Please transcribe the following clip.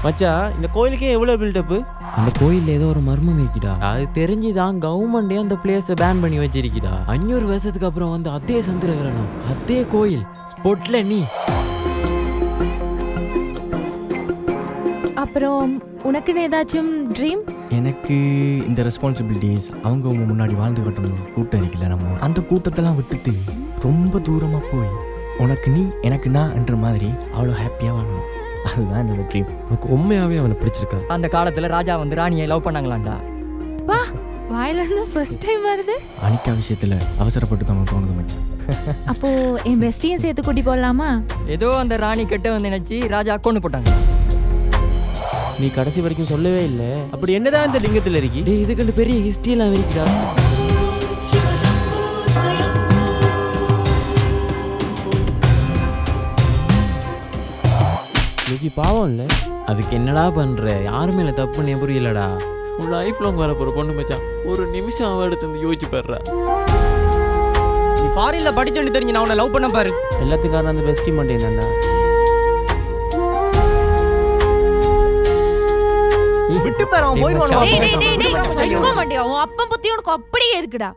மச்சான் இந்த கோயிலுக்கே எவ்வளோ பில்டப்பு? அந்த கோயிலில் ஏதோ ஒரு மர்மம் இருக்குடா. அது தெரிஞ்சுதான் கவர்மெண்டே அந்த பிளேஸை பேன் பண்ணி வச்சிருக்கிடா. 500 வருஷத்துக்கு அப்புறம் வந்து அதே சந்திரகிரகணம், அதே கோயில் ஸ்பொட்ல நீ. அப்புறம் உனக்குன்னு ஏதாச்சும் ட்ரீம்? எனக்கு இந்த ரெஸ்பான்சிபிலிட்டிஸ் அவங்க முன்னாடி வாழ்ந்து கட்டணும் கூட்டம் இருக்குல்ல, நம்ம அந்த கூட்டத்தெல்லாம் விட்டுட்டு ரொம்ப தூரமாக போய் உனக்கு நீ எனக்கு நான் என்ற மாதிரி அவ்வளோ ஹாப்பியாக வாழணும். அதுதான் என்னோட ட்ரீம். உனக்கு உண்மையாகவே அவனை பிடிச்சிருக்கா? அந்த காலத்தில் ராஜா வந்து ராணியை லவ் பண்ணாங்களாண்டா. பா வாயிலிருந்து ஃபர்ஸ்ட் டைம் வருது. அனிக்கா விஷயத்தில் அவசரப்பட்டு தான் தோணுது மச்சான். அப்போ என் பெஸ்டியும் சேர்த்து கூட்டி போடலாமா? ஏதோ அந்த ராணி கிட்ட வந்து நினைச்சு ராஜா கொண்டு போட்டாங்க. நீ கடைசி வரைக்கும் சொல்லவே இல்லை. அப்படி என்னதான் இந்த லிங்கத்தில் இருக்கி? டேய், இதுக்கு பெரிய ஹிஸ்ட்ரியெல்லாம் இருக்குடா. இன்னைக்கு பாவம் இல்லை. அதுக்கு என்னடா பண்ற? யாருமே இல்லை, தப்புன்னு புரியலடா. உன் லைஃப் லாங் வர போகிற பொண்ணு மச்சான். ஒரு நிமிஷம் அவன் எடுத்து வந்து யோசிச்சு பாடுறா. நீ ஃபாரின்ல படிச்சோன்னு தெரிஞ்சு நான் உன்னை லவ் பண்ண பாரு. எல்லாத்துக்கும் காரணம் அந்த பெஸ்டி மண்டே தான்டா. விட்டு பாரு, அவன் போயிடுவான். டேய் சைக்கோ மண்டே, உன் அப்பன் புத்தி உனக்கு அப்படியே இருக்குடா.